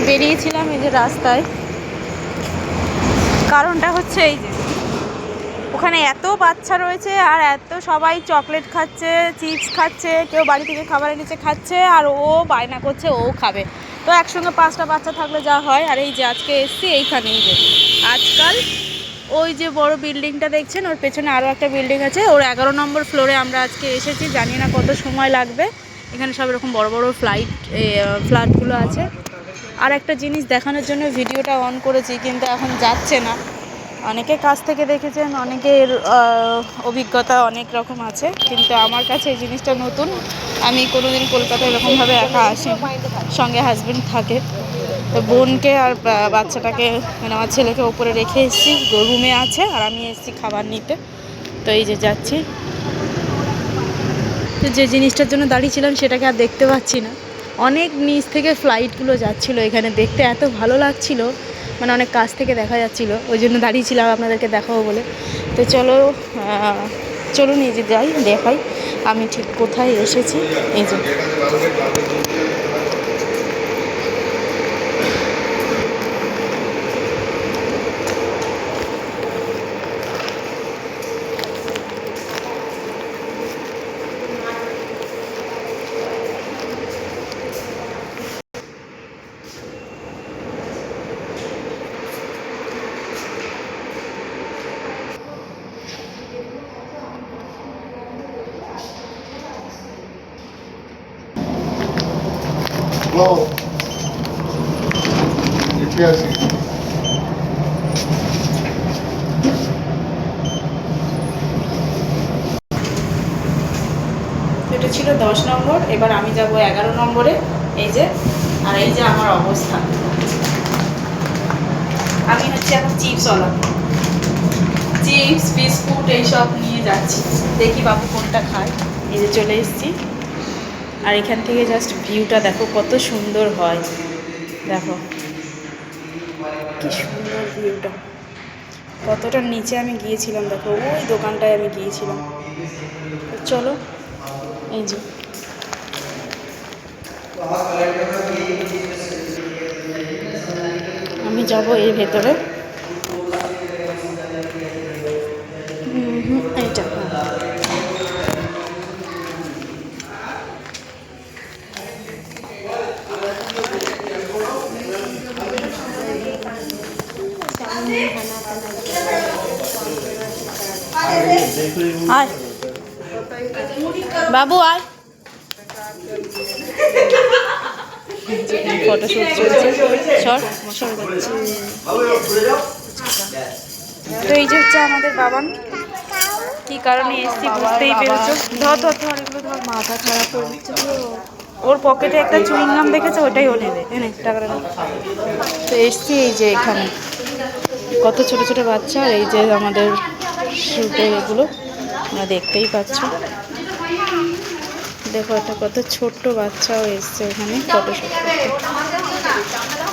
বেরিয়েছিলাম এই যে রাস্তায়, কারণটা হচ্ছে এই যে ওখানে এত বাচ্চা রয়েছে আর এত সবাই চকলেট খাচ্ছে, চিপস খাচ্ছে, কেউ বাড়ি থেকে খাবার এনেছে খাচ্ছে, আর ও বায়না করছে ও খাবে। তো একসঙ্গে 5টা বাচ্চা থাকলে যা হয়। আর এই যে আজকে এসছি এইখানে, এই যে আজকাল ওই যে বড় বিল্ডিংটা দেখছেন, ওর পেছনে আরও একটা বিল্ডিং আছে, ওর 11 নম্বর ফ্লোরে আমরা আজকে এসেছি। জানি না কত সময় লাগবে। এখানে সব এরকম বড় বড় ফ্ল্যাটগুলো আছে। আর একটা জিনিস দেখানোর জন্য ভিডিওটা অন করেছি, কিন্তু এখন যাচ্ছে না। অনেকে কাছ থেকে দেখেছেন, অনেকের অভিজ্ঞতা অনেক রকম আছে, কিন্তু আমার কাছে এই জিনিসটা নতুন। আমি কোনোদিন কলকাতায় এরকমভাবে একা আসি, সঙ্গে হাজব্যান্ড থাকে। তো বোনকে আর বাচ্চাটাকে, মানে আমার ছেলেকে ওপরে রেখে এসেছি, রুমে আছে, আর আমি এসেছি খাবার নিতে। তো এই যে যাচ্ছি। তো যে জিনিসটার জন্য দাঁড়িয়েছিলাম সেটাকে আর দেখতে পাচ্ছি না। অনেক নিচ থেকে ফ্লাইটগুলো যাচ্ছিলো, এখানে দেখতে এত ভালো লাগছিল, মানে অনেক কাছ থেকে দেখা যাচ্ছিলো, ওই জন্য দাঁড়িয়েছিলাম আপনাদেরকে দেখাবো বলে। তো চলুন এই যে যাই, দেখাই আমি ঠিক কোথায় এসেছি। এই যে এটা ছিল 10 নম্বর, এবার আমি যাব 11 নম্বরে। এই যে, আর এই যে আমার অবস্থা, আমি হচ্ছে এখন চিপসওয়ালা, চিপস বিস্কুট এইসব নিয়ে যাচ্ছি। দেখি বাবু কোনটা খায়। এই যে চলে এসেছি, আর এখান থেকে জাস্ট ভিউটা দেখো কত সুন্দর হয়। দেখো কি সুন্দর ভিউটা, কতটা নিচে আমি গিয়েছিলাম। দেখো ওই দোকানটায় আমি গিয়েছিলাম। চলো এই যে আমি যাব এর ভেতরে। এইটা আয় বাবু আয়। ফটোশুট চলছে, সর মশাল যাচ্ছে। তো এই যে হচ্ছে আমাদের বাবান, কি কারণে এসছি বুঝতেই পেরেছো। ধর ধর ধর, এগুলো ধর, মাথা খারাপ হয়ে যাচ্ছে। ওর পকেটে একটা চুইংগাম দেখেছে, ওটাই ও নেবে, এনে টাকাটা। তো এসছি এই যে এখানে কত ছোট ছোট বাচ্চা, আর এই যে আমাদের শুটের এগুলো তোমরা দেখতেই পাচ্ছ। দেখো একটা কত ছোট্ট বাচ্চাও এসছে এখানে ফটোশুট করতে।